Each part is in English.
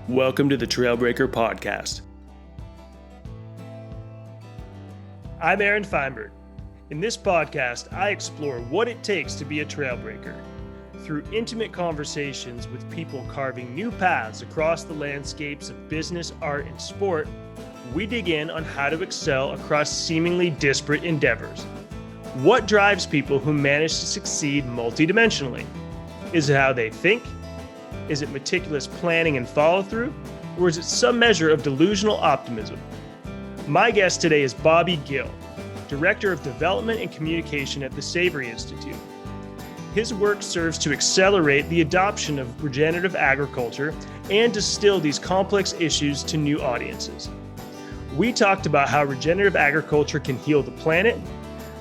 Welcome to the Trailbreaker Podcast. I'm Aaron Feinberg. In this podcast, I explore what it takes to be a trailbreaker. Through intimate conversations with people carving new paths across the landscapes of business, art, and sport, we dig in on how to excel across seemingly disparate endeavors. What drives people who manage to succeed multidimensionally? Is it how they think? Is it meticulous planning and follow-through? Or is it some measure of delusional optimism? My guest today is Bobby Gill, Director of Development and Communication at the Savory Institute. His work serves to accelerate the adoption of regenerative agriculture and distill these complex issues to new audiences. We talked about how regenerative agriculture can heal the planet,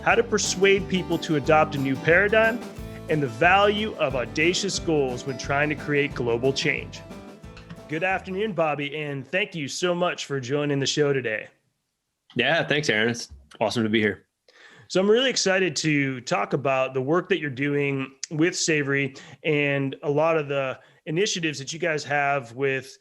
how to persuade people to adopt a new paradigm, and the value of audacious goals when trying to create global change. Good afternoon, Bobby, and thank you so much for joining the show today. Yeah, thanks, Aaron. It's awesome to be here. So I'm really excited to talk about the work that you're doing with Savory and a lot of the initiatives that you guys have with,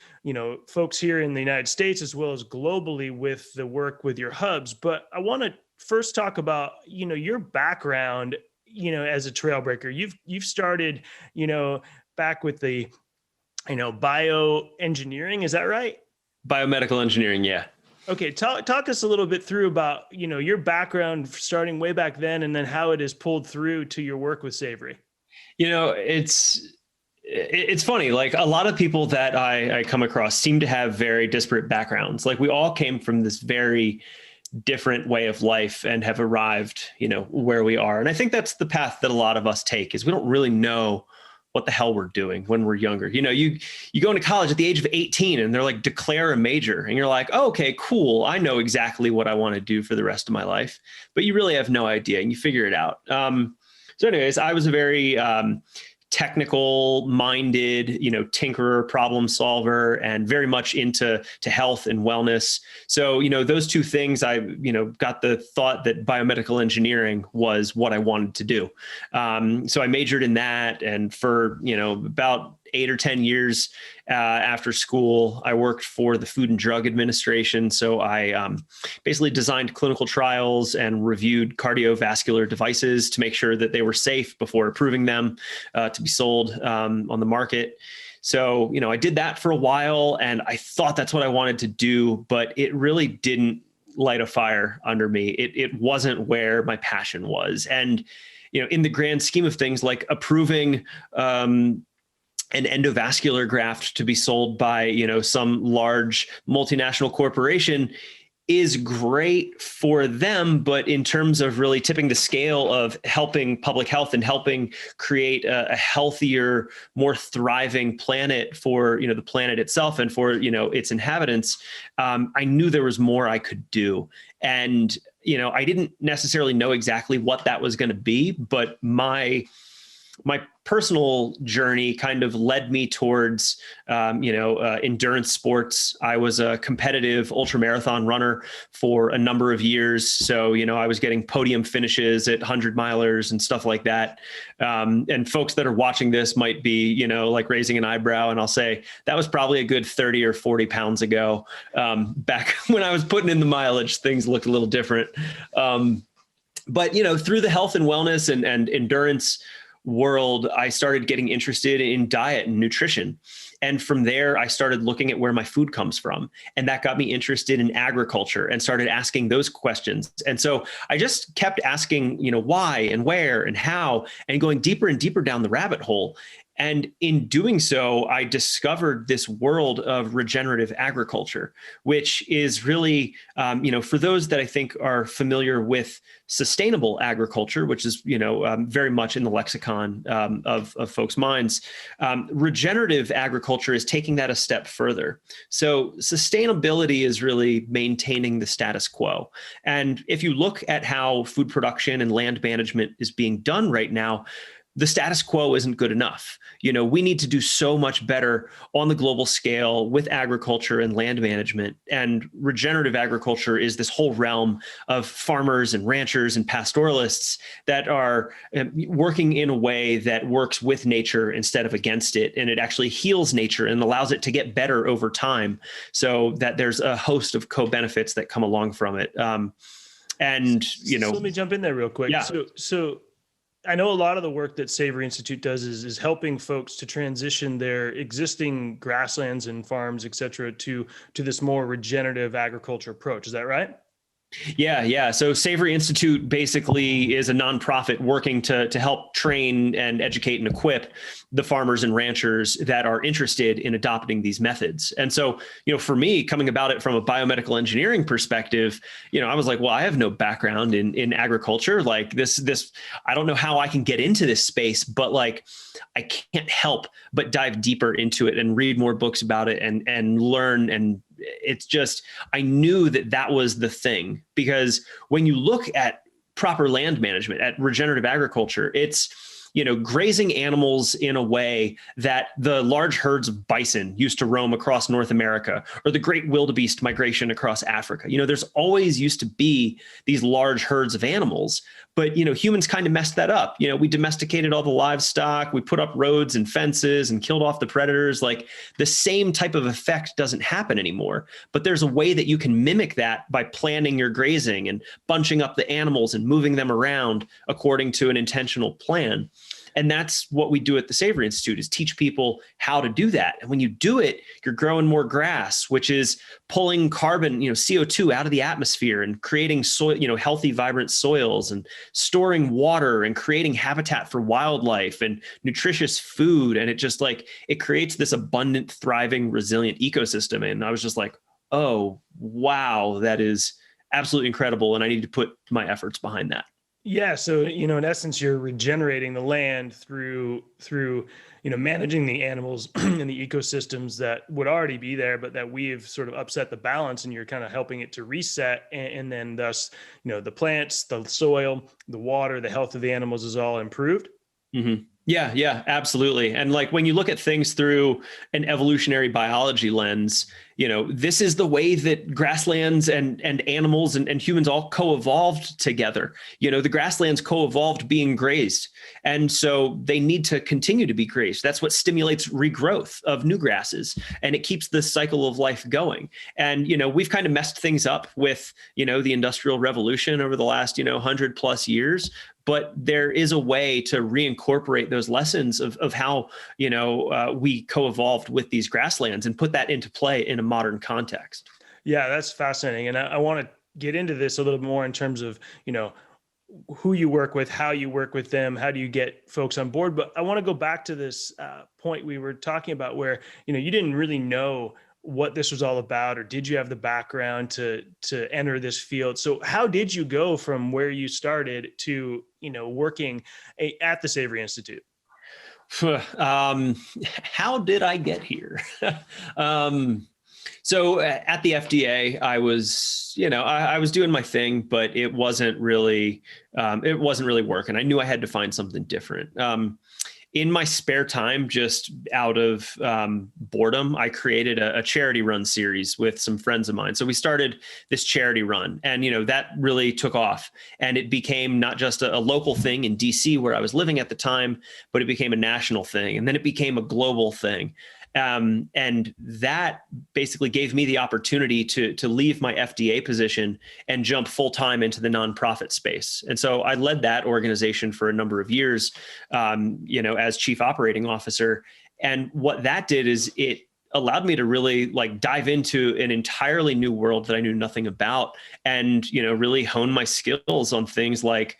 folks here in the United States as well as globally with the work with your hubs. But I want to first talk about, your background, as a trailbreaker. You've started, back with the, bioengineering. Is that right? Biomedical engineering. Yeah. Okay. Talk us a little bit through about, your background starting way back then, and then how it has pulled through to your work with Savory. It's funny. Like, a lot of people that I come across seem to have very disparate backgrounds. Like, we all came from this very different way of life and have arrived, where we are. And I think that's the path that a lot of us take, is we don't really know what the hell we're doing when we're younger. You go into college at the age of 18 and they're like, declare a major. And you're like, oh, okay, cool. I know exactly what I want to do for the rest of my life, but you really have no idea and you figure it out. So anyways, I was a very, technical minded, tinkerer, problem solver, and very much into health and wellness. So, those two things, I, got the thought that biomedical engineering was what I wanted to do. So I majored in that. And for, about 8 or 10 years after school, I worked for the Food and Drug Administration. So I basically designed clinical trials and reviewed cardiovascular devices to make sure that they were safe before approving them to be sold on the market. So, I did that for a while and I thought that's what I wanted to do, but it really didn't light a fire under me. It wasn't where my passion was. And, in the grand scheme of things, like approving an endovascular graft to be sold by, some large multinational corporation is great for them. But in terms of really tipping the scale of helping public health and helping create a healthier, more thriving planet for, the planet itself and for, its inhabitants, I knew there was more I could do. And, I didn't necessarily know exactly what that was going to be, but my personal journey kind of led me towards, endurance sports. I was a competitive ultramarathon runner for a number of years. So, I was getting podium finishes at 100-milers and stuff like that. And folks that are watching this might be, like raising an eyebrow. And I'll say that was probably a good 30 or 40 pounds ago. Back when I was putting in the mileage, things looked a little different. But, through the health and wellness and endurance world, I started getting interested in diet and nutrition. And from there, I started looking at where my food comes from. And that got me interested in agriculture and started asking those questions. And so I just kept asking, why and where and how, and going deeper and deeper down the rabbit hole. And in doing so, I discovered this world of regenerative agriculture, which is really, for those that I think are familiar with sustainable agriculture, which is, very much in the lexicon of folks' minds, regenerative agriculture is taking that a step further. So sustainability is really maintaining the status quo. And if you look at how food production and land management is being done right now, the status quo isn't good enough. We need to do so much better on the global scale with agriculture and land management. And regenerative agriculture is this whole realm of farmers and ranchers and pastoralists that are working in a way that works with nature instead of against it. And it actually heals nature and allows it to get better over time, so that there's a host of co-benefits that come along from it. So let me jump in there real quick. Yeah. So I know a lot of the work that Savory Institute does is helping folks to transition their existing grasslands and farms, et cetera, to this more regenerative agriculture approach. Is that right? Yeah. So Savory Institute basically is a nonprofit working to help train and educate and equip the farmers and ranchers that are interested in adopting these methods. And so, for me, coming about it from a biomedical engineering perspective, I was like, well, I have no background in agriculture. Like this, I don't know how I can get into this space, but like, I can't help but dive deeper into it and read more books about it and learn. And it's just, I knew that was the thing, because when you look at proper land management, at regenerative agriculture, it's, grazing animals in a way that the large herds of bison used to roam across North America, or the great wildebeest migration across Africa. There's always used to be these large herds of animals, but, humans kind of messed that up. We domesticated all the livestock, we put up roads and fences and killed off the predators. Like the same type of effect doesn't happen anymore, but there's a way that you can mimic that by planning your grazing and bunching up the animals and moving them around according to an intentional plan. And that's what we do at the Savory Institute, is teach people how to do that. And when you do it, you're growing more grass, which is pulling carbon, CO2 out of the atmosphere and creating soil, healthy, vibrant soils, and storing water and creating habitat for wildlife and nutritious food. And it just it creates this abundant, thriving, resilient ecosystem. And I was just like, oh, wow, that is absolutely incredible. And I need to put my efforts behind that. Yeah. So, in essence, you're regenerating the land through, managing the animals and the ecosystems that would already be there, but that we've sort of upset the balance, and you're kind of helping it to reset. And then thus, the plants, the soil, the water, the health of the animals is all improved. Mm-hmm. Yeah, absolutely. And when you look at things through an evolutionary biology lens, this is the way that grasslands and animals and humans all co-evolved together. The grasslands co-evolved being grazed. And so they need to continue to be grazed. That's what stimulates regrowth of new grasses, and it keeps the cycle of life going. And, we've kind of messed things up with, the Industrial Revolution over the last, 100 plus years. But there is a way to reincorporate those lessons of how, we co-evolved with these grasslands and put that into play in a modern context. Yeah, that's fascinating. And I want to get into this a little more in terms of, who you work with, how you work with them, how do you get folks on board? But I want to go back to this point we were talking about where, you didn't really know what this was all about, or did you have the background to enter this field? So how did you go from where you started to, working at the Savory Institute? How did I get here? So at the FDA, I was, I was doing my thing, but it wasn't really working. I knew I had to find something different. In my spare time, just out of boredom, I created a charity run series with some friends of mine. So we started this charity run, and that really took off. And it became not just a local thing in DC where I was living at the time, but it became a national thing. And then it became a global thing. And that basically gave me the opportunity to leave my FDA position and jump full time into the nonprofit space. And so I led that organization for a number of years, as chief operating officer. And what that did is it allowed me to really dive into an entirely new world that I knew nothing about, and, really hone my skills on things like,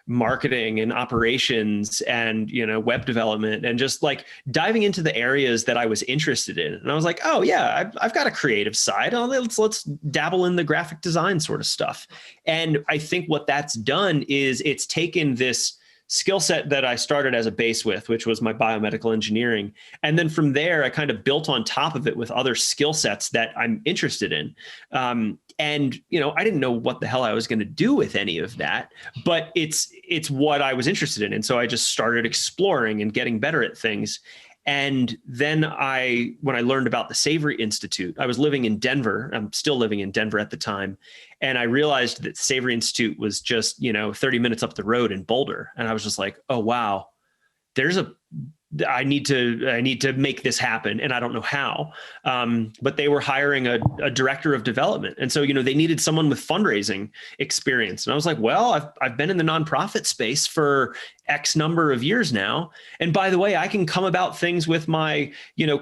marketing and operations and, web development, and just diving into the areas that I was interested in. And I was like, oh yeah, I've got a creative side. Let's dabble in the graphic design sort of stuff. And I think what that's done is it's taken this skill set that I started as a base with, which was my biomedical engineering. And then from there, I kind of built on top of it with other skill sets that I'm interested in. And, I didn't know what the hell I was going to do with any of that, but it's what I was interested in. And so I just started exploring and getting better at things. And then when I learned about the Savory Institute, I was living in Denver. I'm still living in Denver at the time. And I realized that Savory Institute was just, 30 minutes up the road in Boulder. And I was just like, oh, wow, I need to make this happen. And I don't know how, but they were hiring a director of development. And so, they needed someone with fundraising experience. And I was like, well, I've been in the nonprofit space for X number of years now. And by the way, I can come about things with my,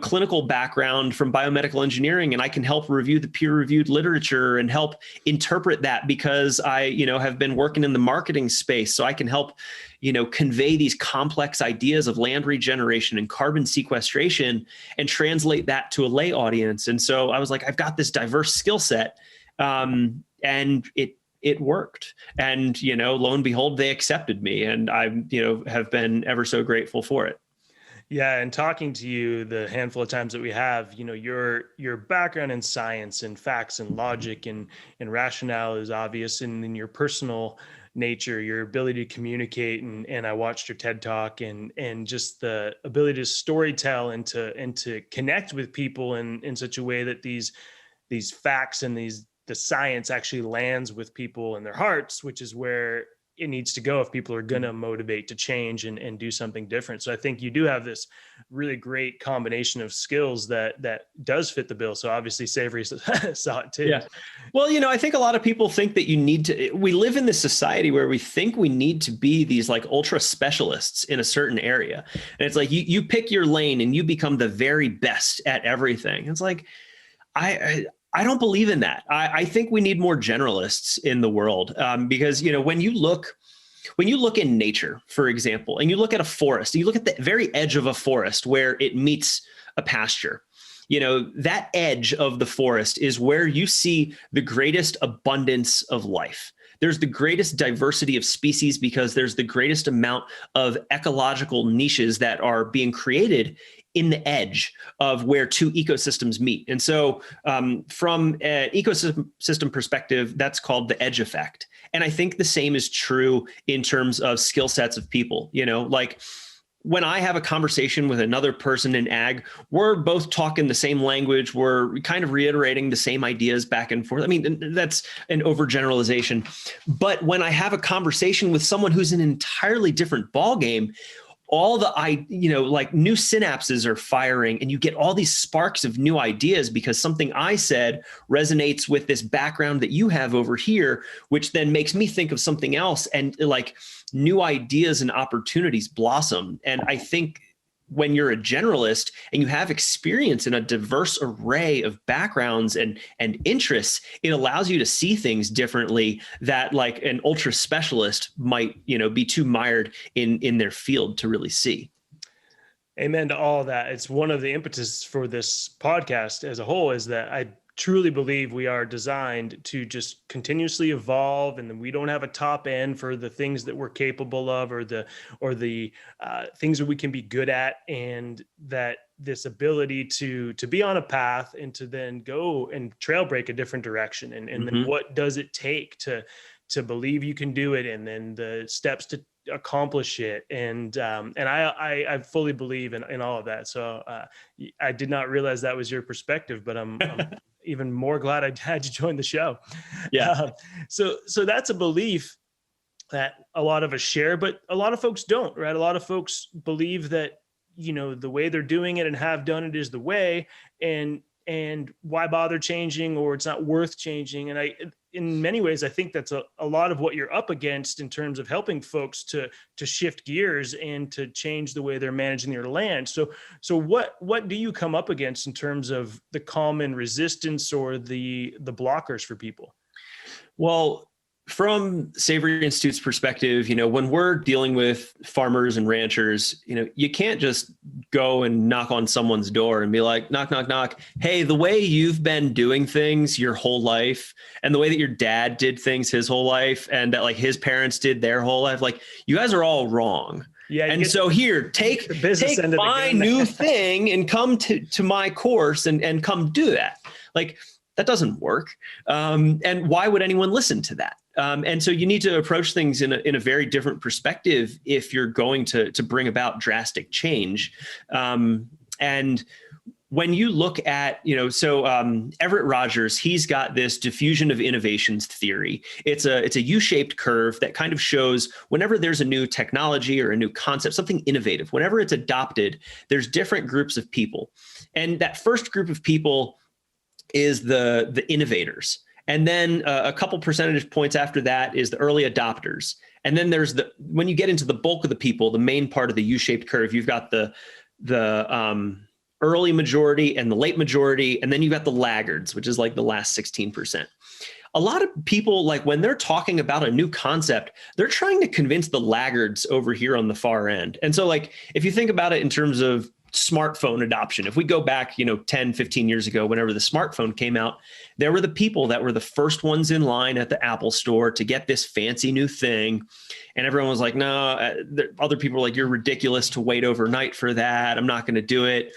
clinical background from biomedical engineering, and I can help review the peer-reviewed literature and help interpret that because I, have been working in the marketing space. So I can help, convey these complex ideas of land regeneration and carbon sequestration and translate that to a lay audience. And so I was like, I've got this diverse skill set, and it worked. And, lo and behold, they accepted me, and I, have been ever so grateful for it. Yeah. And talking to you the handful of times that we have, your background in science and facts and logic and rationale is obvious. And in your personal nature, your ability to communicate. And I watched your TED Talk and just the ability to storytell and to connect with people in such a way that these facts and the science actually lands with people in their hearts, which is where it needs to go if people are going to motivate to change and do something different. So I think you do have this really great combination of skills that does fit the bill. So obviously Savory saw it too. Yeah. Well, I think a lot of people think that we live in this society where we think we need to be these like ultra specialists in a certain area. And it's like, you pick your lane and you become the very best at everything. It's like, I don't believe in that. I think we need more generalists in the world, because, when you look in nature, for example, and you look at a forest, you look at the very edge of a forest where it meets a pasture, that edge of the forest is where you see the greatest abundance of life. There's the greatest diversity of species because there's the greatest amount of ecological niches that are being created in the edge of where two ecosystems meet. And so from an ecosystem perspective, that's called the edge effect. And I think the same is true in terms of skill sets of people, like when I have a conversation with another person in ag, we're both talking the same language. We're kind of reiterating the same ideas back and forth. I mean, that's an overgeneralization. But when I have a conversation with someone who's in an entirely different ballgame, all the, like new synapses are firing and you get all these sparks of new ideas because something I said resonates with this background that you have over here, which then makes me think of something else, and like new ideas and opportunities blossom. And I think when you're a generalist and you have experience in a diverse array of backgrounds and interests, it allows you to see things differently that like an ultra specialist might, be too mired in their field to really see. Amen to all of that. It's one of the impetus for this podcast as a whole is that I truly believe we are designed to just continuously evolve, and then we don't have a top end for the things that we're capable of or the things that we can be good at, and that this ability to be on a path and to then go and trail break a different direction, and then what does it take to believe you can do it, and then the steps to accomplish it. And I fully believe in all of that. So I did not realize that was your perspective, but I'm even more glad I had you join the show. Yeah. So that's a belief that a lot of us share, but a lot of folks don't, right? A lot of folks believe that, the way they're doing it and have done it is the way, and why bother changing, or it's not worth changing. And in many ways, I think that's a lot of what you're up against in terms of helping folks to shift gears and to change the way they're managing their land. So what do you come up against in terms of the common resistance or the blockers for people? Well, From Savory Institute's perspective, when we're dealing with farmers and ranchers, you can't just go and knock on someone's door and be like, knock, knock, knock. Hey, the way you've been doing things your whole life and the way that your dad did things his whole life and that like his parents did their whole life, like you guys are all wrong. Yeah. And so here, take my new thing and come to my course and come do that. Like that doesn't work. And why would anyone listen to that? And so you need to approach things in a very different perspective if you're going to bring about drastic change. And when you look at, Everett Rogers, he's got this diffusion of innovations theory. It's a U-shaped curve that kind of shows whenever there's a new technology or a new concept, something innovative, whenever it's adopted, there's different groups of people. And that first group of people is the innovators. And then a couple percentage points after that is the early adopters. And then there's when you get into the bulk of the people, the main part of the U-shaped curve, you've got the early majority and the late majority. And then you've got the laggards, which is like the last 16%. A lot of people, like when they're talking about a new concept, they're trying to convince the laggards over here on the far end. And so like, if you think about it in terms of smartphone adoption, if we go back, 10, 15 years ago, whenever the smartphone came out, there were the people that were the first ones in line at the Apple store to get this fancy new thing. And everyone was like, no, other people were like, you're ridiculous to wait overnight for that. I'm not going to do it.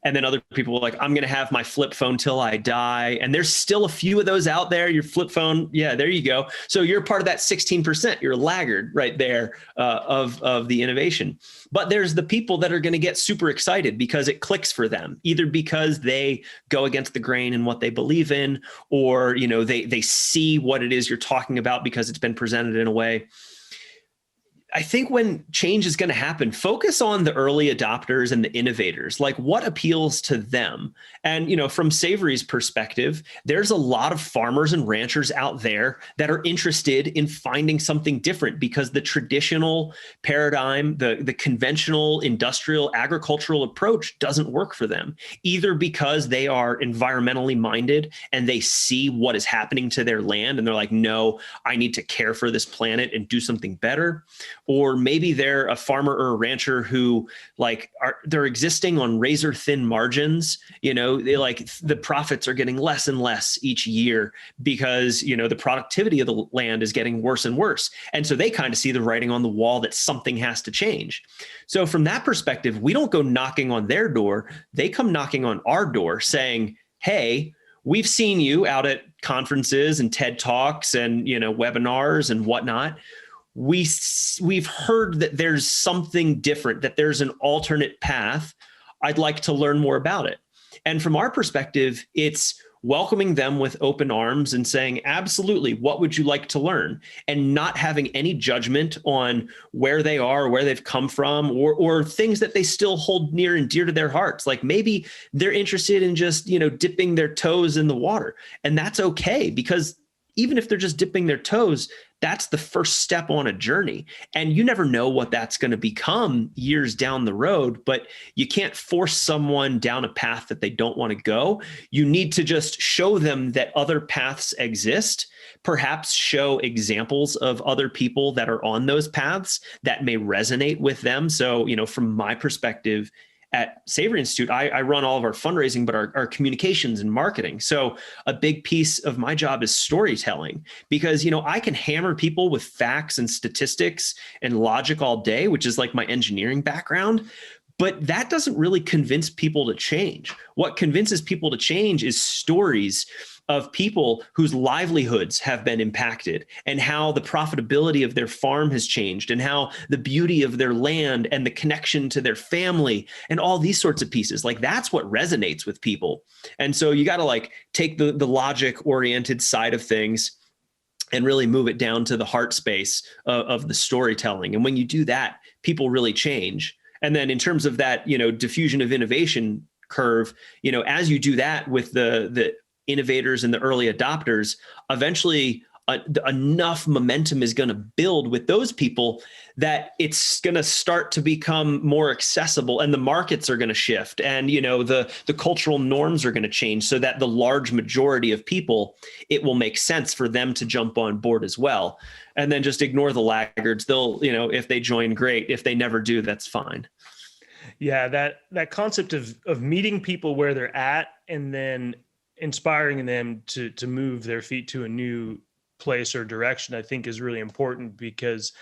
And then other people were like, I'm going to have my flip phone till I die. And there's still a few of those out there. Your flip phone. Yeah, there you go. So you're part of that 16%. You're a laggard right there of the innovation. But there's the people that are going to get super excited because it clicks for them, either because they go against the grain in what they believe in, or, they see what it is you're talking about because it's been presented in a way. I think when change is going to happen, focus on the early adopters and the innovators, like what appeals to them. And, from Savory's perspective, there's a lot of farmers and ranchers out there that are interested in finding something different because the traditional paradigm, the conventional industrial agricultural approach doesn't work for them, either because they are environmentally minded and they see what is happening to their land and they're like, no, I need to care for this planet and do something better. Or maybe they're a farmer or a rancher who they're existing on razor thin margins. The profits are getting less and less each year because, the productivity of the land is getting worse and worse. And so they kind of see the writing on the wall that something has to change. So from that perspective, we don't go knocking on their door. They come knocking on our door saying, hey, we've seen you out at conferences and TED Talks and, webinars and whatnot. We've heard that there's something different, that there's an alternate path. I'd like to learn more about it. And from our perspective, it's welcoming them with open arms and saying, absolutely, what would you like to learn? And not having any judgment on where they are, where they've come from, or things that they still hold near and dear to their hearts. Like maybe they're interested in just, dipping their toes in the water. And that's okay, because even if they're just dipping their toes, that's the first step on a journey. And you never know what that's going to become years down the road, but you can't force someone down a path that they don't want to go. You need to just show them that other paths exist, perhaps show examples of other people that are on those paths that may resonate with them. So, from my perspective, at Savory Institute, I run all of our fundraising, but our communications and marketing. So a big piece of my job is storytelling, because, I can hammer people with facts and statistics and logic all day, which is like my engineering background. But that doesn't really convince people to change. What convinces people to change is stories of people whose livelihoods have been impacted and how the profitability of their farm has changed and how the beauty of their land and the connection to their family and all these sorts of pieces. Like that's what resonates with people. And so you got to take the logic oriented side of things and really move it down to the heart space of the storytelling. And when you do that, people really change. And then in terms of that, diffusion of innovation curve, as you do that with the innovators and the early adopters, eventually enough momentum is going to build with those people that it's going to start to become more accessible, and the markets are going to shift, and the cultural norms are going to change, so that the large majority of people, it will make sense for them to jump on board as well. And then just ignore the laggards. They'll, if they join, great. If they never do, that's fine. Yeah, that concept of meeting people where they're at and then inspiring them to move their feet to a new place or direction, I think is really important, because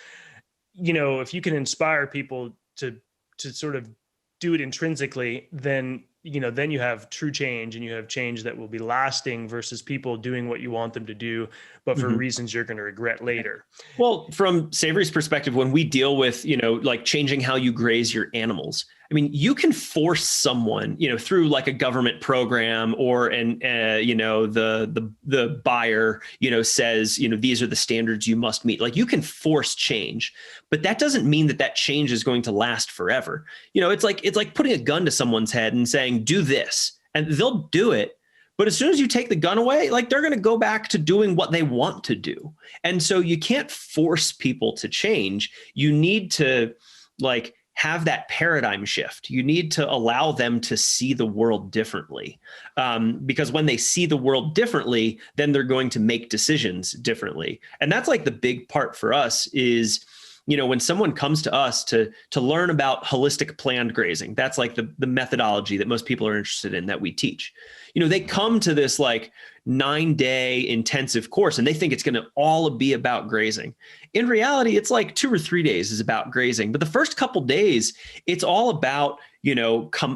if you can inspire people to sort of do it intrinsically, then then you have true change, and you have change that will be lasting, versus people doing what you want them to do, but for reasons you're going to regret later. Well, from Savory's perspective, when we deal with, like changing how you graze your animals, I mean, you can force someone, through like a government program, or the buyer, says, these are the standards you must meet. Like, you can force change, but that doesn't mean that change is going to last forever. It's like putting a gun to someone's head and saying, do this, and they'll do it. But as soon as you take the gun away, like, they're going to go back to doing what they want to do. And so you can't force people to change. You need to have that paradigm shift. You need to allow them to see the world differently, because when they see the world differently, then they're going to make decisions differently. And that's like the big part for us is, when someone comes to us to learn about holistic planned grazing, that's like the methodology that most people are interested in, that we teach. They come to this 9-day intensive course, and they think it's going to all be about grazing. In reality, it's like 2 or 3 days is about grazing. But the first couple days, it's all about,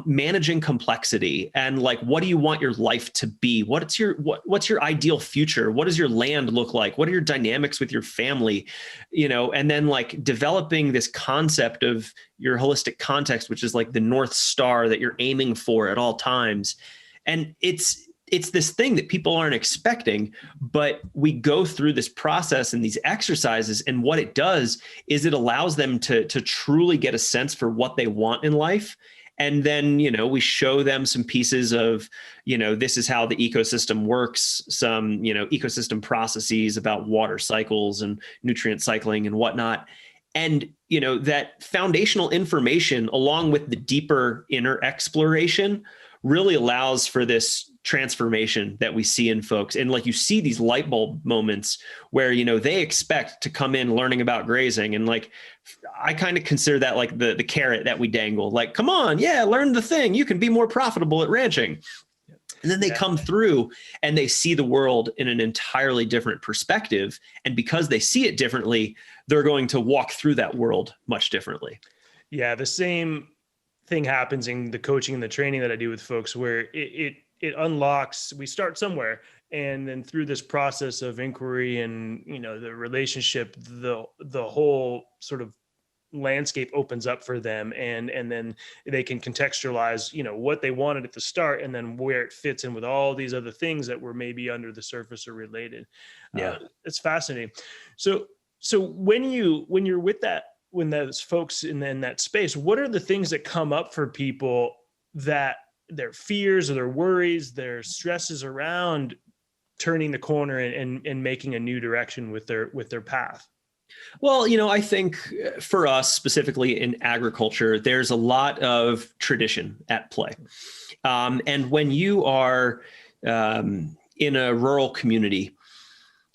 managing complexity, and what do you want your life to be? What's your ideal future? What does your land look like? What are your dynamics with your family? And then developing this concept of your holistic context, which is like the North Star that you're aiming for at all times. And it's this thing that people aren't expecting, but we go through this process and these exercises, and what it does is it allows them to truly get a sense for what they want in life. And then, we show them some pieces of, this is how the ecosystem works, some, ecosystem processes about water cycles and nutrient cycling and whatnot. And, that foundational information, along with the deeper inner exploration, really allows for this transformation that we see in folks. And you see these light bulb moments where, they expect to come in learning about grazing. And I kind of consider that the carrot that we dangle, come on, yeah, learn the thing. You can be more profitable at ranching. And then they come through and they see the world in an entirely different perspective. And because they see it differently, they're going to walk through that world much differently. Yeah. The same thing happens in the coaching and the training that I do with folks, where it unlocks, we start somewhere, and then through this process of inquiry and, the relationship, the whole sort of landscape opens up for them, and then they can contextualize, what they wanted at the start, and then where it fits in with all these other things that were maybe under the surface or related. Yeah. It's fascinating. So when you're with that, when those folks in that space, what are the things that come up for people, that their fears or their worries, their stresses around turning the corner and making a new direction with their path? Well, I think for us specifically in agriculture, there's a lot of tradition at play. And when you are in a rural community,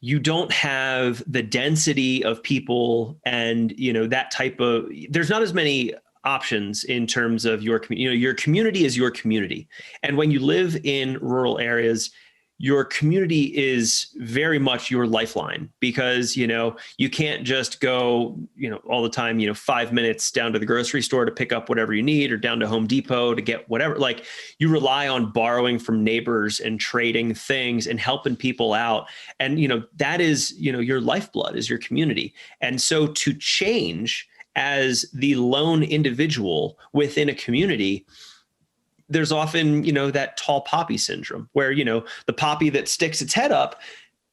you don't have the density of people and, that type of, there's not as many options in terms of your community. Your community is your community. And when you live in rural areas, your community is very much your lifeline, because, you can't just go, all the time, 5 minutes down to the grocery store to pick up whatever you need, or down to Home Depot to get whatever. You rely on borrowing from neighbors and trading things and helping people out. And, that is, your lifeblood is your community. And so to change as the lone individual within a community, there's often, that tall poppy syndrome, where, the poppy that sticks its head up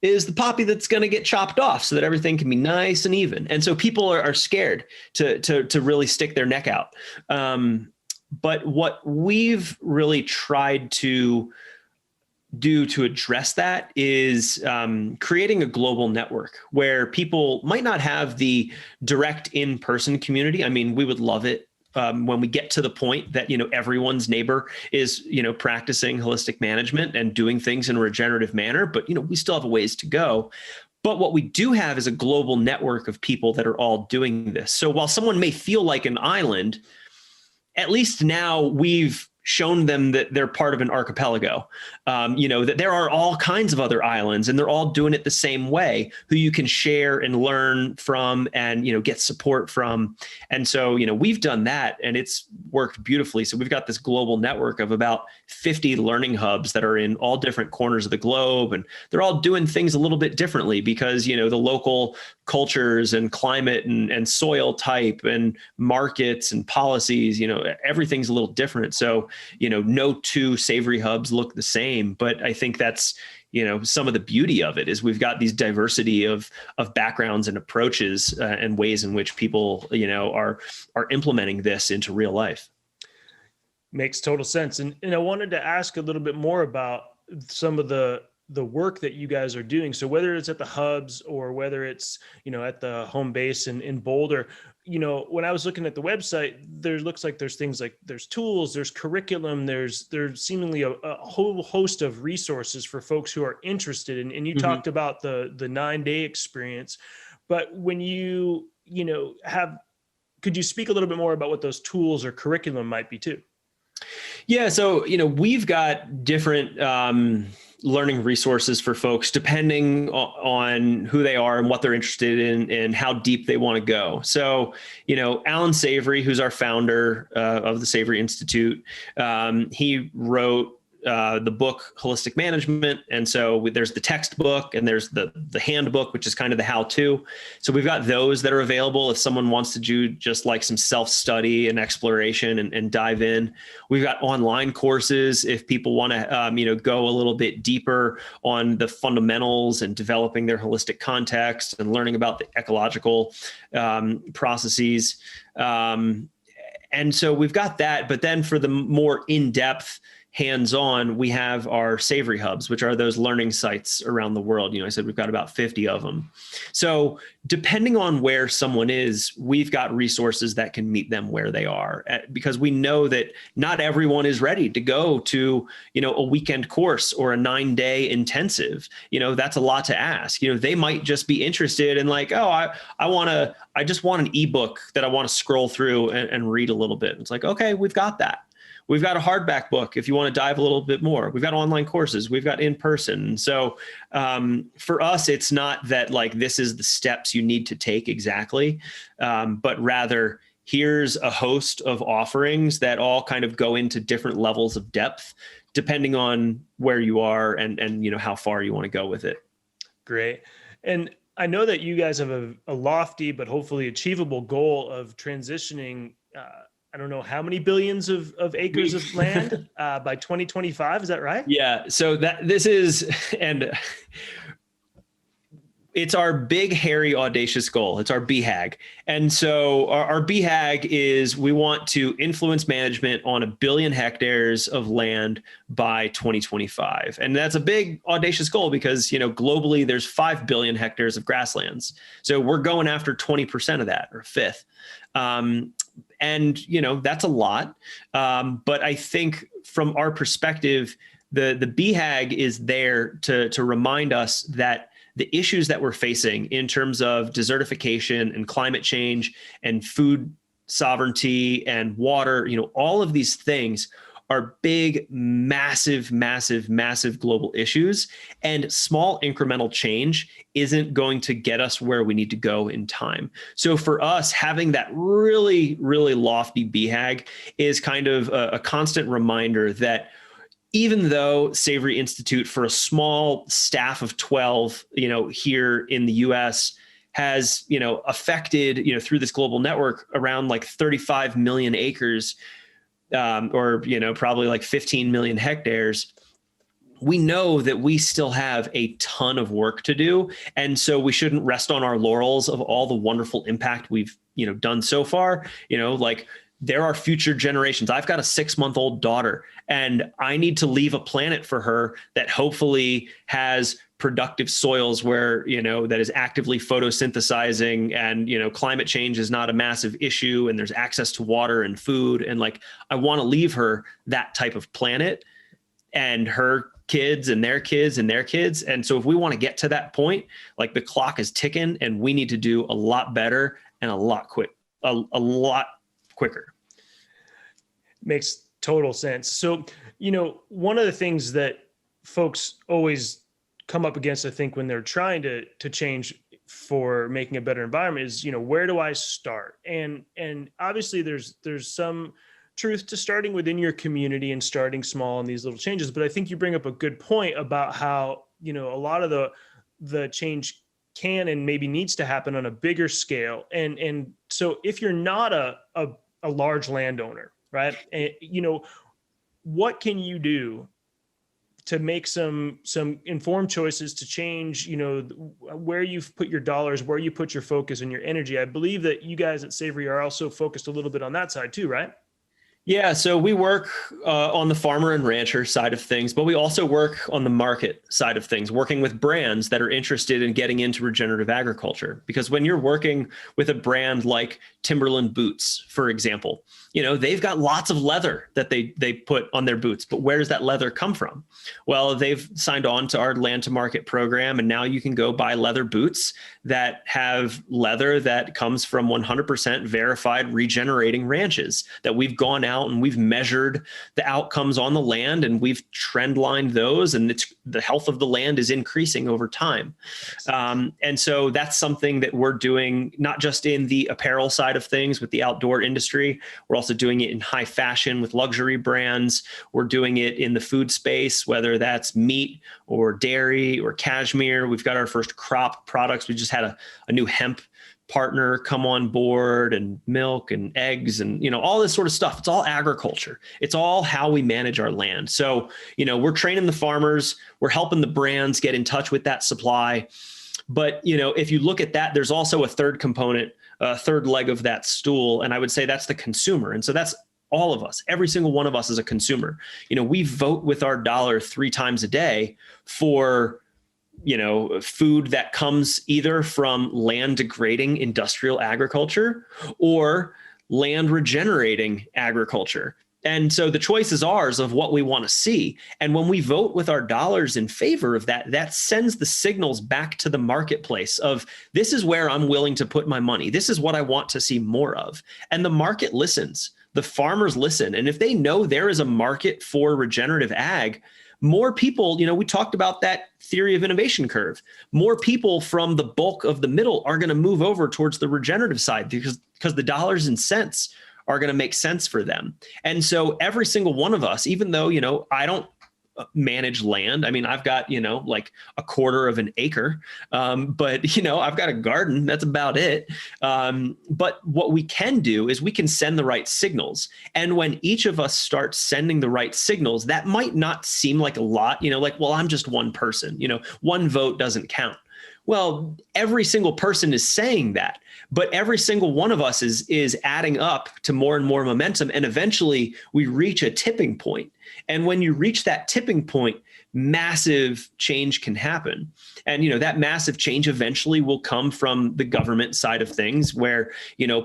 is the poppy that's going to get chopped off so that everything can be nice and even. And so people are scared to really stick their neck out. But what we've really tried to do to address that is creating a global network where people might not have the direct in-person community. I mean, we would love it when we get to the point that, everyone's neighbor is, practicing holistic management and doing things in a regenerative manner, but, we still have a ways to go. But what we do have is a global network of people that are all doing this. So while someone may feel like an island, at least now we've shown them that they're part of an archipelago, that there are all kinds of other islands and they're all doing it the same way, who you can share and learn from and, get support from. And so, we've done that and it's worked beautifully. So we've got this global network of about 50 learning hubs that are in all different corners of the globe. And they're all doing things a little bit differently because, the local cultures and climate and soil type and markets and policies, everything's a little different. So, no two Savory hubs look the same, but I think that's, some of the beauty of it is we've got these diversity of backgrounds and approaches and ways in which people, are implementing this into real life. Makes total sense. And I wanted to ask a little bit more about some of the work that you guys are doing. So whether it's at the hubs or whether it's, at the home base in Boulder, when I was looking at the website, there looks like there's things like there's tools, there's curriculum, there's seemingly a whole host of resources for folks who are interested. And you talked about the 9-day experience, but when could you speak a little bit more about what those tools or curriculum might be too? Yeah. So, we've got different, learning resources for folks depending on who they are and what they're interested in and how deep they want to go. So, Alan Savory, who's our founder of the Savory Institute, he wrote the book Holistic Management. And so there's the textbook and there's the handbook, which is kind of the how-to. So we've got those that are available if someone wants to do just like some self-study and exploration and dive in. We've got online courses if people want to, go a little bit deeper on the fundamentals and developing their holistic context and learning about the ecological processes. And so we've got that, but then for the more in-depth hands-on, we have our Savory hubs, which are those learning sites around the world. I said we've got about 50 of them. So depending on where someone is, we've got resources that can meet them where they are, because we know that not everyone is ready to go to, a weekend course or a 9-day intensive. That's a lot to ask. They might just be interested in like, oh, I just want an ebook that I want to scroll through and read a little bit. It's like, okay, we've got that. We've got a hardback book if you want to dive a little bit more. We've got online courses. We've got in-person. So for us, it's not that like this is the steps you need to take exactly, but rather here's a host of offerings that all kind of go into different levels of depth, depending on where you are and how far you want to go with it. Great. And I know that you guys have a lofty but hopefully achievable goal of transitioning I don't know how many billions of acres of land by 2025. Is that right? Yeah. So it's our big, hairy, audacious goal. It's our BHAG. And so our BHAG is we want to influence management on 1 billion hectares of land by 2025. And that's a big, audacious goal because, globally there's 5 billion hectares of grasslands. So we're going after 20% of that, or a fifth. And, that's a lot. But I think from our perspective, the BHAG is there to remind us that the issues that we're facing in terms of desertification and climate change and food sovereignty and water, all of these things are big, massive, massive, massive global issues. And small incremental change isn't going to get us where we need to go in time. So for us, having that really, really lofty BHAG is kind of a constant reminder that even though Savory Institute, for a small staff of 12, here in the US, has, affected, through this global network around like 35 million acres, or, probably like 15 million hectares, we know that we still have a ton of work to do. And so we shouldn't rest on our laurels of all the wonderful impact we've, done so far. Like there are future generations. I've got a 6-month-old daughter, And I need to leave a planet for her that hopefully has productive soils where, that is actively photosynthesizing, and, climate change is not a massive issue, and there's access to water and food. And like, I want to leave her that type of planet, and her kids and their kids and their kids. And so if we want to get to that point, like, the clock is ticking, and we need to do a lot better and a lot quicker. Makes total sense. So, one of the things that folks always come up against, I think, when they're trying to change for making a better environment is, where do I start? And obviously there's some truth to starting within your community and starting small in these little changes. But I think you bring up a good point about how, a lot of the change can and maybe needs to happen on a bigger scale. And so if you're not a large landowner, right, and, what can you do to make some informed choices to change, where you've put your dollars, where you put your focus and your energy? I believe that you guys at Savory are also focused a little bit on that side too, right? Yeah, so we work on the farmer and rancher side of things, but we also work on the market side of things, working with brands that are interested in getting into regenerative agriculture. Because when you're working with a brand like Timberland boots, for example, they've got lots of leather that they put on their boots, but where does that leather come from? Well, they've signed on to our land to market program, and now you can go buy leather boots that have leather that comes from 100% verified regenerating ranches that we've gone out and we've measured the outcomes on the land, and we've trend lined those, and the health of the land is increasing over time. And so that's something that we're doing, not just in the apparel side of things with the outdoor industry. We're also doing it in high fashion with luxury brands. We're doing it in the food space, whether that's meat or dairy or cashmere. We've got our first crop products. We just had a new hemp partner come on board, and milk and eggs and, all this sort of stuff. It's all agriculture. It's all how we manage our land. So, we're training the farmers, we're helping the brands get in touch with that supply. But, if you look at that, there's also a third component, a third leg of that stool. And I would say that's the consumer. And so that's all of us. Every single one of us is a consumer. We vote with our dollar 3 times a day for, food that comes either from land degrading industrial agriculture or land regenerating agriculture. And so the choice is ours of what we want to see. And when we vote with our dollars in favor of that, that sends the signals back to the marketplace of, this is where I'm willing to put my money. This is what I want to see more of. And the market listens. The farmers listen. And if they know there is a market for regenerative ag, more people, we talked about that theory of innovation curve. More people from the bulk of the middle are going to move over towards the regenerative side because the dollars and cents are going to make sense for them. And so every single one of us, even though, I don't manage land. I mean, I've got, like a quarter of an acre, but, I've got a garden. That's about it. But what we can do is we can send the right signals. And when each of us starts sending the right signals, that might not seem like a lot, like, well, I'm just one person, one vote doesn't count. Well, every single person is saying that, but every single one of us is adding up to more and more momentum. And eventually we reach a tipping point. And when you reach that tipping point, massive change can happen. And, that massive change eventually will come from the government side of things where,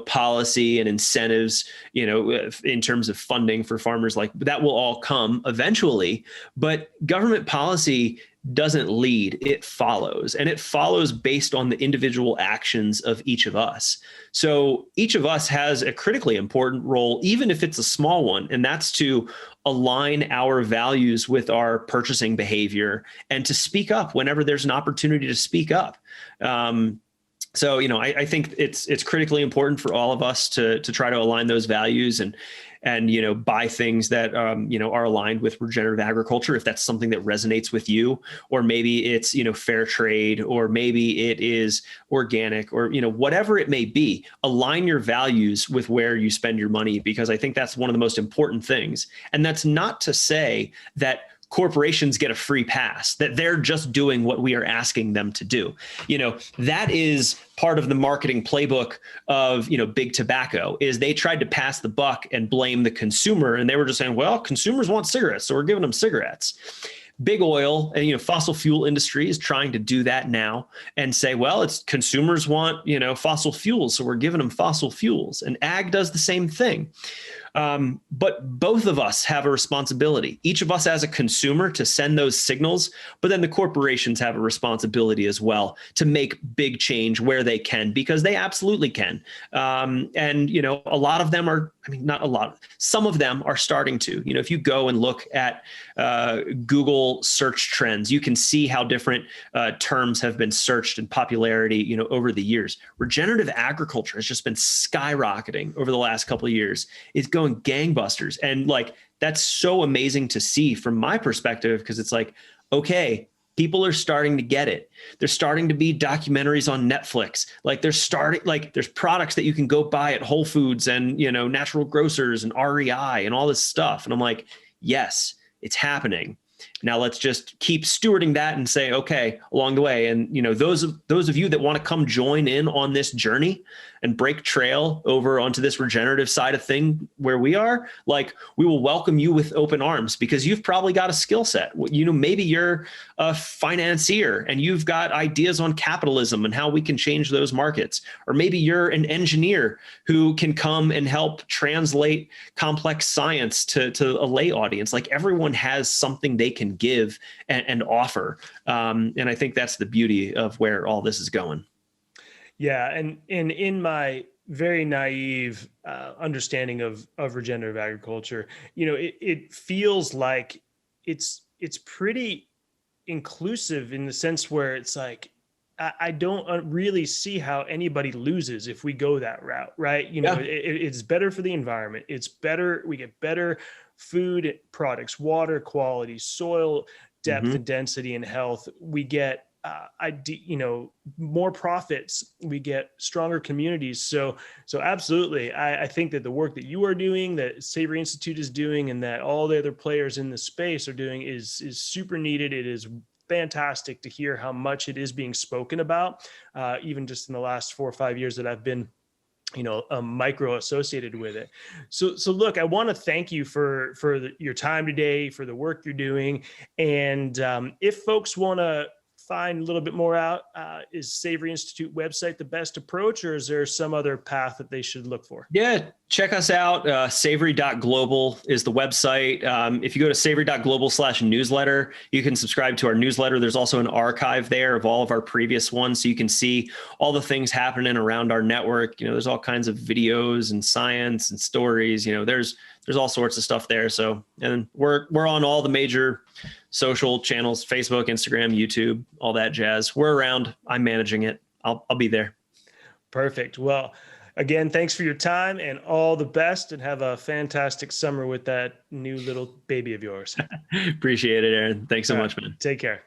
policy and incentives, in terms of funding for farmers, like that will all come eventually. But government policy doesn't lead, it follows. And it follows based on the individual actions of each of us. So each of us has a critically important role, even if it's a small one, and that's to align our values with our purchasing behavior and to speak up whenever there's an opportunity to speak up. So, I think it's critically important for all of us to try to align those values and buy things that, are aligned with regenerative agriculture, if that's something that resonates with you, or maybe it's, fair trade, or maybe it is organic, or, whatever it may be. Align your values with where you spend your money, because I think that's one of the most important things. And that's not to say that corporations get a free pass, that they're just doing what we are asking them to do. That is part of the marketing playbook of, big tobacco, is they tried to pass the buck and blame the consumer. And they were just saying, well, consumers want cigarettes, so we're giving them cigarettes. Big oil and, fossil fuel industry is trying to do that now and say, well, it's consumers want, fossil fuels, so we're giving them fossil fuels. And ag does the same thing. But both of us have a responsibility, each of us as a consumer, to send those signals, but then the corporations have a responsibility as well to make big change where they can, because they absolutely can. And, a lot of them are, not a lot, some of them are starting to. If you go and look at Google search trends, you can see how different terms have been searched in popularity, over the years. Regenerative agriculture has just been skyrocketing over the last couple of years. It's going gangbusters. And that's so amazing to see from my perspective, because it's like, okay, people are starting to get it. There's starting to be documentaries on Netflix. There's products that you can go buy at Whole Foods and, natural grocers and REI and all this stuff. And I'm like, yes, it's happening. Now let's just keep stewarding that and say, okay, along the way. And, those of you that want to come join in on this journey and break trail over onto this regenerative side of thing where we are, we will welcome you with open arms, because you've probably got a skill set. Maybe you're a financier and you've got ideas on capitalism and how we can change those markets. Or maybe you're an engineer who can come and help translate complex science to a lay audience. Everyone has something they can give and offer. And I think that's the beauty of where all this is going. Yeah. And in my very naive understanding of regenerative agriculture, it feels like it's pretty inclusive in the sense where it's like, I don't really see how anybody loses if we go that route, right? It's better for the environment. It's better. We get better food products, water quality, soil depth and density and health. We get more profits, we get stronger communities. So absolutely. I think that the work that you are doing, that Savory Institute is doing, and that all the other players in the space are doing is super needed. It is fantastic to hear how much it is being spoken about, even just in the last 4 or 5 years that I've been micro associated with it. So look, I want to thank you for your time today, for the work you're doing. And if folks want to find a little bit more out, is Savory Institute website the best approach, or is there some other path that they should look for? Yeah, check us out. Savory.global is the website. If you go to savory.global/newsletter, you can subscribe to our newsletter. There's also an archive there of all of our previous ones, so you can see all the things happening around our network. There's all kinds of videos and science and stories. There's all sorts of stuff there. So, and we're on all the major social channels: Facebook, Instagram, YouTube, all that jazz. We're around. I'm managing it. I'll be there. Perfect. Well, again, thanks for your time and all the best, and have a fantastic summer with that new little baby of yours. Appreciate it, Aaron. Thanks so much, man. Take care.